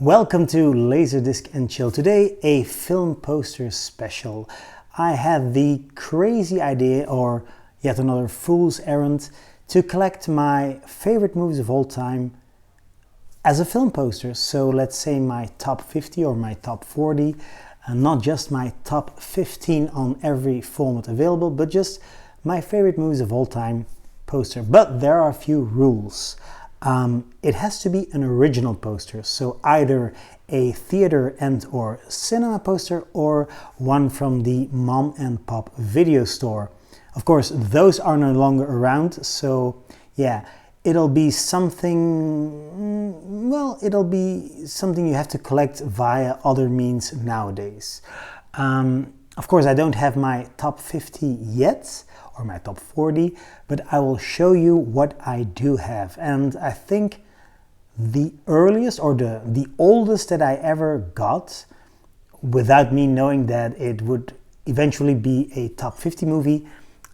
Welcome to Laserdisc and Chill. Today, a film poster special. I had the crazy idea, or yet another fool's errand, to collect my favorite movies of all time as a film poster. So let's say my top 50 or my top 40, and not just my top 15 on every format available, but just my favorite movies of all time poster. But there are a few rules. It has to be an original poster, so either a theater and or cinema poster or one from the mom and pop video store. Of course, those are no longer around, so yeah, it'll be something you have to collect via other means nowadays. Of course, I don't have my top 50 yet, or my top 40, but I will show you what I do have. And I think the earliest or the oldest that I ever got, without me knowing that it would eventually be a top 50 movie,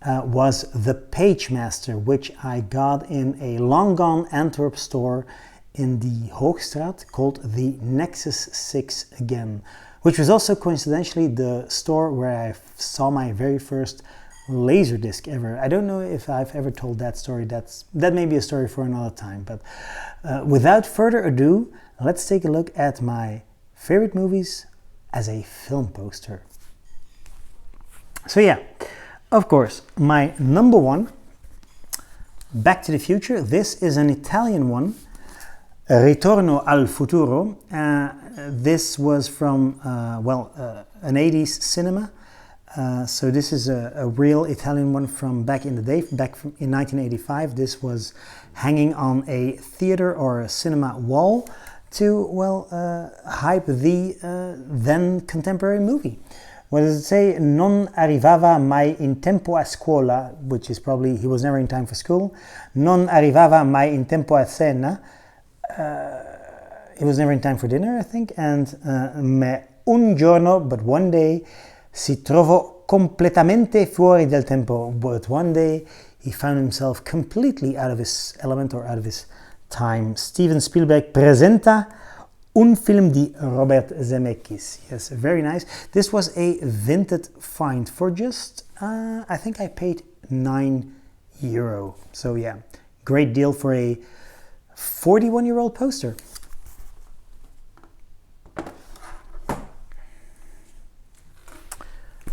was The Page Master, which I got in a long gone Antwerp store in the Hoogstraat called the Nexus 6 again, which was also coincidentally the store where I saw my very first Laserdisc ever. I don't know if I've ever told that story. That may be a story for another time, but without further ado, let's take a look at my favorite movies as a film poster. So yeah, of course, my number one, Back to the Future. This is an Italian one, Ritorno al Futuro. This was from an 80s cinema. So this is a real Italian one from back in the day, in 1985. This was hanging on a theater or a cinema wall to, hype the then contemporary movie. What does it say? Non arrivava mai in tempo a scuola, which is probably he was never in time for school. Non arrivava mai in tempo a cena. He was never in time for dinner, I think. And me un giorno, but one day, si trovò completamente fuori del tempo, but one day he found himself completely out of his element or out of his time. Steven Spielberg presenta un film di Robert Zemeckis. Yes, very nice. This was a vintage find for just, I think I paid €9. So yeah, great deal for a 41-year-old poster.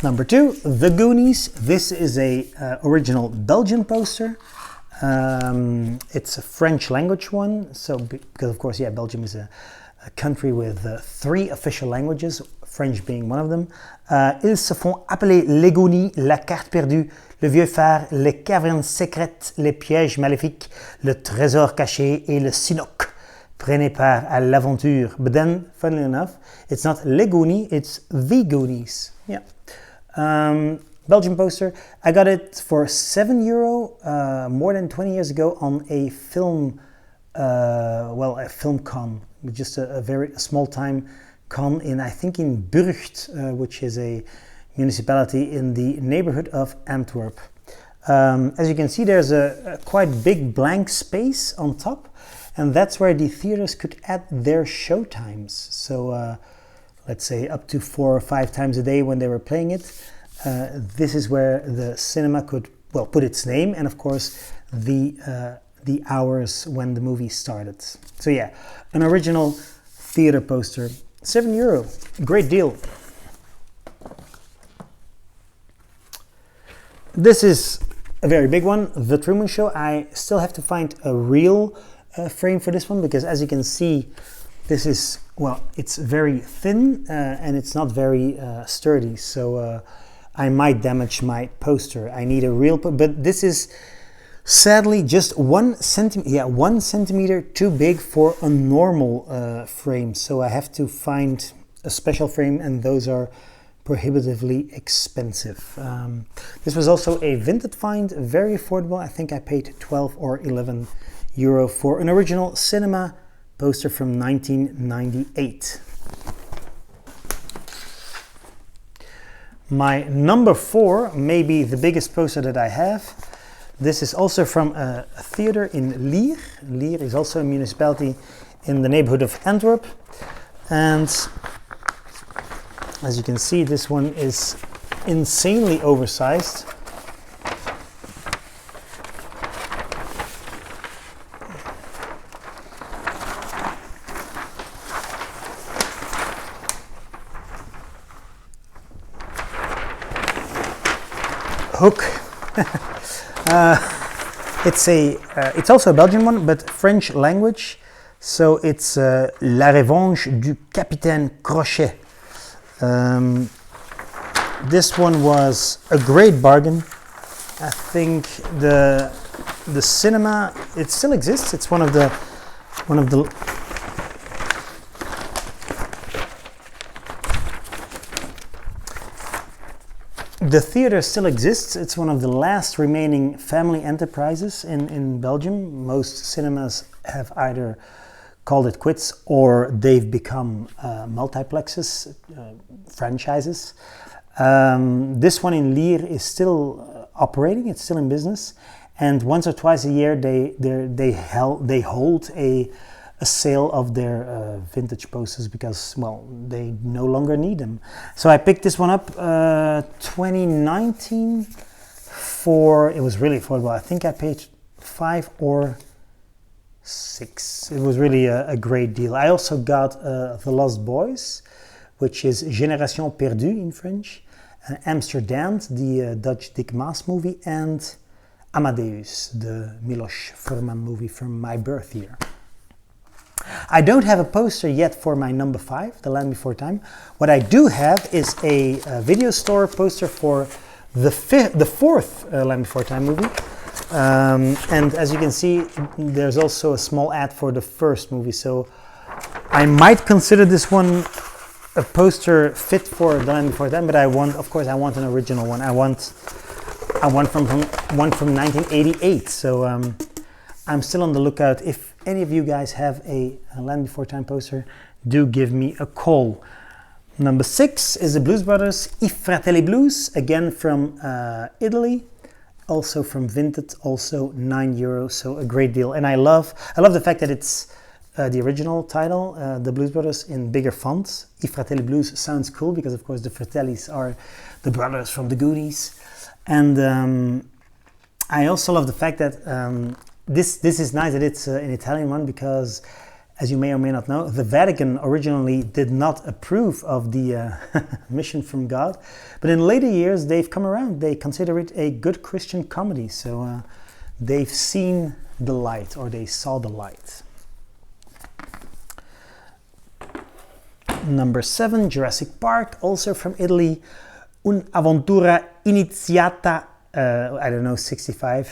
Number two, The Goonies. This is a original Belgian poster. It's a French language one, so because of course, yeah, Belgium is a country with 3 official languages, French being one of them. Ils se font appeler les Goonies, la carte perdue, le vieux phare, les cavernes secrètes, les pièges maléfiques, le trésor caché et le Sinoc. Prenez part à l'aventure. But then, funnily enough, it's not les Goonies, it's the Goonies. Yeah. Belgian poster. I got it for €7 more than 20 years ago on a film, a film con, just a very small time con in, I think, in Burgt, which is a municipality in the neighborhood of Antwerp. As you can see, there's a quite big blank space on top, and that's where the theaters could add their show times. So let's say up to 4 or 5 times a day when they were playing it. This is where the cinema could, put its name, and of course the hours when the movie started. So yeah, an original theater poster, €7, great deal. This is a very big one, The Truman Show. I still have to find a real frame for this one, because as you can see, this is, it's very thin and it's not very sturdy, so I might damage my poster. I need a real, but this is sadly just 1 centimeter too big for a normal frame, so I have to find a special frame, and those are prohibitively expensive. This was also a vintage find, very affordable. I think I paid €12 or €11 for an original cinema poster from 1998. My number 4, maybe the biggest poster that I have. This is also from a theater in Lier. Lier is also a municipality in the neighborhood of Antwerp. And as you can see, this one is insanely oversized. Hook. It's also a Belgian one, but French language. So it's La Revanche du Capitaine Crochet. This one was a great bargain. I think the cinema, it still exists. It's one of the theater still exists. It's one of the last remaining family enterprises in Belgium. Most cinemas have either called it quits or they've become multiplexes, franchises. This one in Lier is still operating. It's still in business, and once or twice a year they hold a sale of their vintage posters because, well, they no longer need them. So I picked this one up 2019 for, it was really affordable. I think I paid 5 or 6. It was really a great deal. I also got The Lost Boys, which is Génération Perdue in French, Amsterdam, the Dutch Dick Maas movie, and Amadeus, the Milos Forman movie from my birth year. I don't have a poster yet for my number 5, The Land Before Time. What I do have is a video store poster for the fourth Land Before Time movie. And as you can see, there's also a small ad for the first movie. So I might consider this one a poster fit for The Land Before Time, but of course I want an original one. I want one from 1988. So I'm still on the lookout. If any of you guys have a Land Before Time poster, do give me a call. Number 6 is the Blues Brothers, I Fratelli Blues, again from Italy, also from Vinted, also €9, so a great deal. And I love the fact that it's the original title, the Blues Brothers, in bigger fonts. I Fratelli Blues sounds cool because, of course, the Fratellis are the brothers from the Goonies. And I also love the fact that this is nice that it's an Italian one because, as you may or may not know, the Vatican originally did not approve of the mission from God. But in later years, they've come around. They consider it a good Christian comedy. So they've seen the light, or they saw the light. Number 7, Jurassic Park, also from Italy. Un'avventura iniziata, 65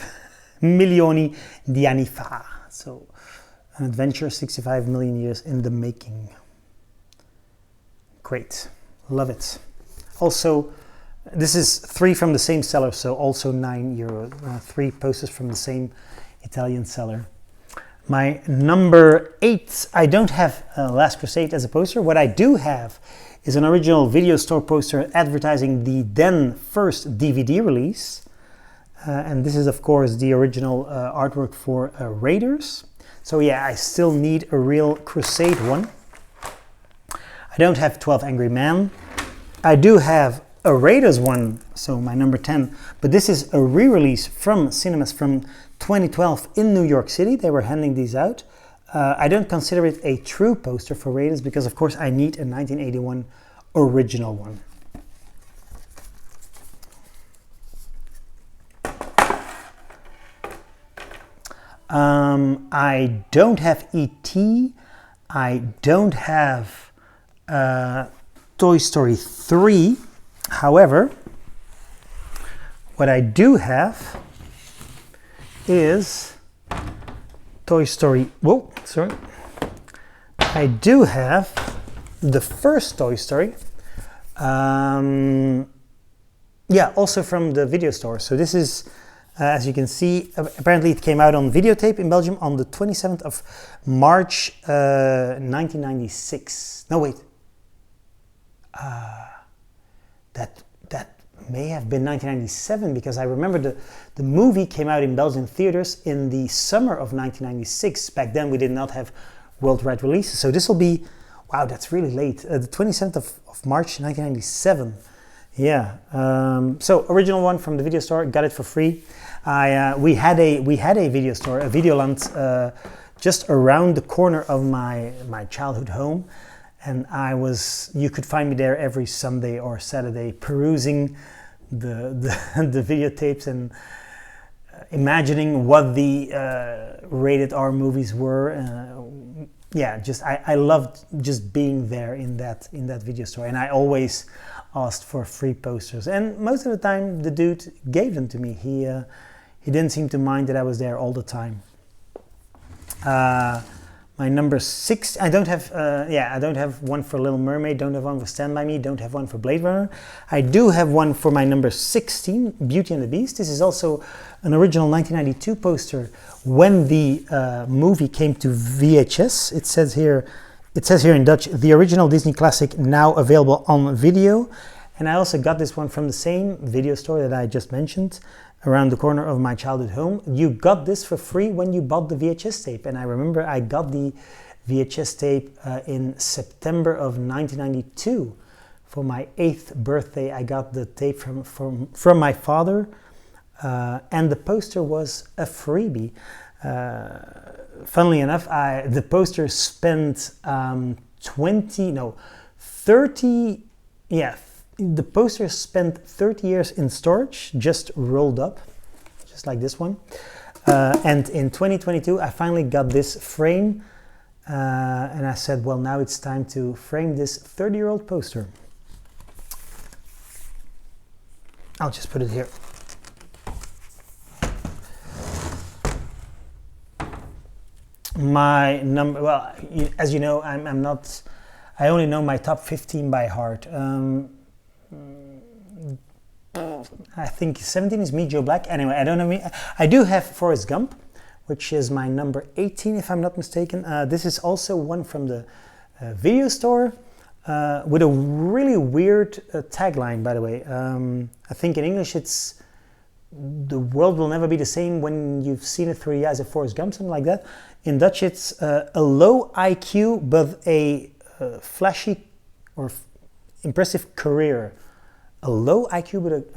milioni di anni fa. So, an adventure 65 million years in the making. Great, love it. Also, this is 3 from the same seller, so also €9. 3 posters from the same Italian seller. My number 8, I don't have Last Crusade as a poster. What I do have is an original video store poster advertising the then first DVD release. And this is, of course, the original artwork for Raiders. So yeah, I still need a real Crusade one. I don't have 12 Angry Men. I do have a Raiders one, so my number 10. But this is a re-release from cinemas from 2012 in New York City. They were handing these out. I don't consider it a true poster for Raiders because, of course, I need a 1981 original one. I don't have E.T. I don't have Toy Story 3. However, what I do have is Toy Story. Whoa, sorry. I do have the first Toy Story. Yeah, also from the video store. So this is, as you can see, apparently it came out on videotape in Belgium on the 27th of March 1996. No, wait. That may have been 1997 because I remember the movie came out in Belgian theaters in the summer of 1996. Back then we did not have worldwide releases. So this will be, wow, that's really late. The 27th of March 1997. Yeah. So original one from the video store. Got it for free. We had a video store, a Videoland, just around the corner of my childhood home, and you could find me there every Sunday or Saturday perusing the videotapes and imagining what the rated R movies were. Yeah, I loved just being there in that video store, and I always asked for free posters, and most of the time the dude gave them to me. He didn't seem to mind that I was there all the time. My number 6, I don't have one for Little Mermaid, don't have one for Stand By Me, don't have one for Blade Runner. I do have one for my number 16, Beauty and the Beast. This is also an original 1992 poster when the movie came to VHS. It says here in Dutch, the original Disney classic now available on video. And I also got this one from the same video store that I just mentioned, around the corner of my childhood home. You got this for free when you bought the VHS tape. And I remember I got the VHS tape in September of 1992. For my 8th birthday, I got the tape from my father. And the poster was a freebie. Funnily enough, the poster spent 30 years in storage, just rolled up, just like this one. And in 2022, I finally got this frame, and I said, well, now it's time to frame this 30-year-old poster. I'll just put it here. My number, well, as you know, I only know my top 15 by heart. I think 17 is Me, Joe Black. Anyway, I don't know me. I do have Forrest Gump, which is my number 18, if I'm not mistaken. This is also one from the video store with a really weird tagline, by the way. I think in English it's "The world will never be the same when you've seen it through the eyes of Forrest Gump," something like that. In Dutch, it's a low IQ but a flashy or impressive career. A low IQ but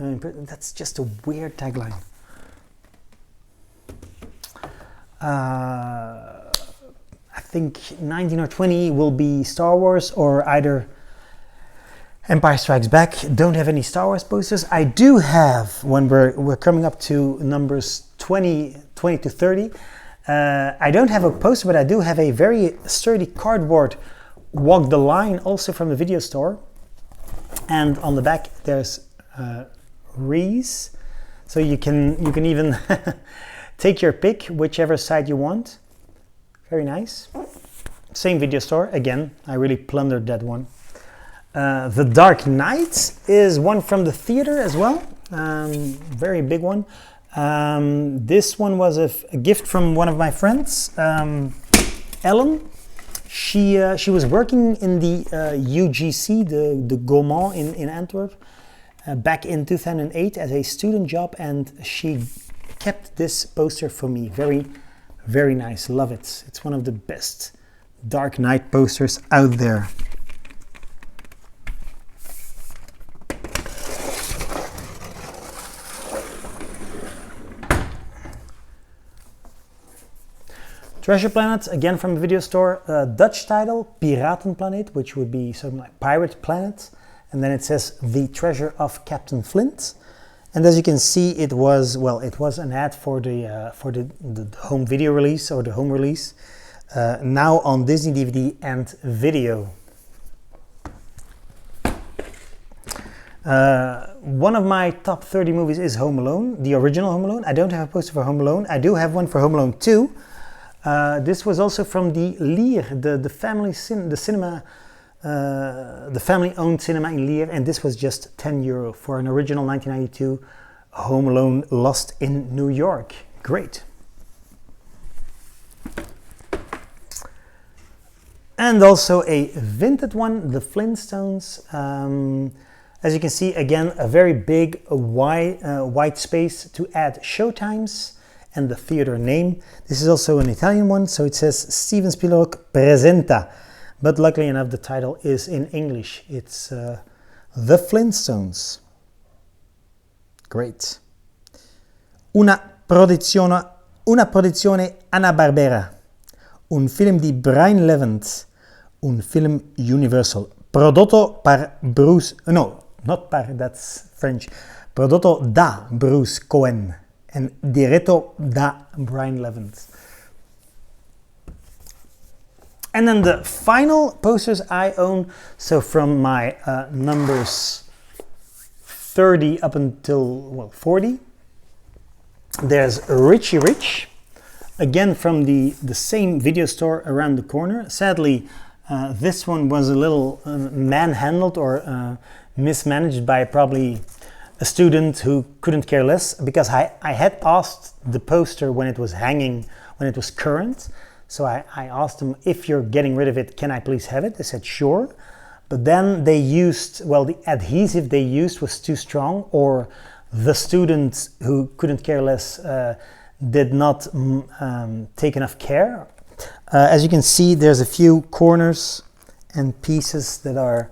that's just a weird tagline. I think 19 or 20 will be Star Wars or either Empire Strikes Back. Don't have any Star Wars posters. I do have, when we're coming up to numbers 20 to 30. I don't have a poster, but I do have a very sturdy cardboard Walk the Line, also from the video store. And on the back there's Reese, so you can even take your pick, whichever side you want. Very nice. Same video store again. I really plundered that one. The Dark Knight is one from the theater as well. Very big one. This one was a gift from one of my friends, Ellen. She was working in the UGC, the Gaumont in Antwerp, back in 2008 as a student job, and she kept this poster for me. Very, very nice. Love it. It's one of the best Dark Knight posters out there. Treasure Planet, again from the video store, Dutch title, Piratenplaneet, which would be something like Pirate Planet. And then it says The Treasure of Captain Flint. And as you can see, it was an ad for the home video release, or the home release, now on Disney DVD and video. One of my top 30 movies is Home Alone, the original Home Alone. I don't have a poster for Home Alone. I do have one for Home Alone 2. This was also from the Lier, the family-owned cinema in Lier, and this was just €10 for an original 1992 Home Alone Lost in New York. Great. And also a vintage one, the Flintstones. As you can see, again, a very big white space to add showtimes and the theater name. This is also an Italian one, so it says Steven Spielberg presenta but luckily enough the title is in English. It's The Flintstones. Great. Una produzione Hanna-Barbera, un film di Brian Levant, un film Universal, prodotto par Bruce, no, not par, that's French, prodotto da Bruce Cohen and diretto da Brian Levant. And then the final posters I own, so from my numbers 30 up until, well, 40, there's Richie Rich, again from the same video store around the corner. Sadly, this one was a little manhandled or mismanaged by probably a student who couldn't care less, because I had asked the poster when it was hanging, when it was current. So I asked them, if you're getting rid of it, can I please have it? They said, sure. But then they used, well, the adhesive they used was too strong, or the student who couldn't care less did not take enough care. As you can see, there's a few corners and pieces that are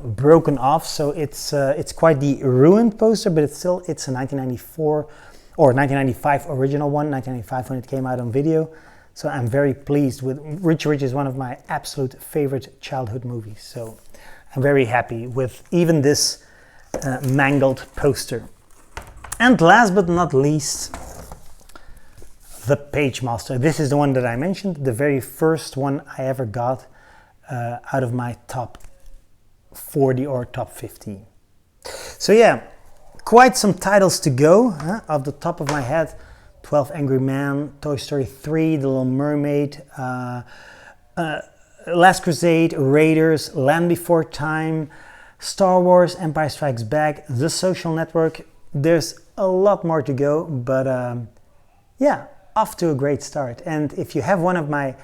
broken off, so it's quite the ruined poster, but it's a 1994 or 1995 original one, 1995 when it came out on video. So I'm very pleased with Richie Rich. Is one of my absolute favorite childhood movies, so I'm very happy with even this mangled poster. And last but not least, the Page Master. This is the one that I mentioned, the very first one I ever got out of my top 40 or top 50. So yeah, quite some titles to go. Off the top of my head, 12 Angry Men, Toy Story 3, The Little Mermaid, Last Crusade, Raiders, Land Before Time, Star Wars, Empire Strikes Back, The Social Network. There's a lot more to go, but yeah, off to a great start. And if you have one of my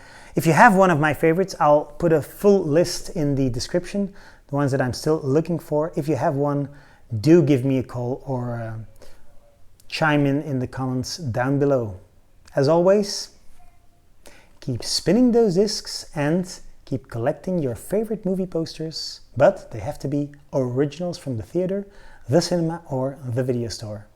favorites, I'll put a full list in the description, the ones that I'm still looking for. If you have one, do give me a call or chime in the comments down below. As always, keep spinning those discs and keep collecting your favorite movie posters, but they have to be originals from the theater, the cinema, or the video store.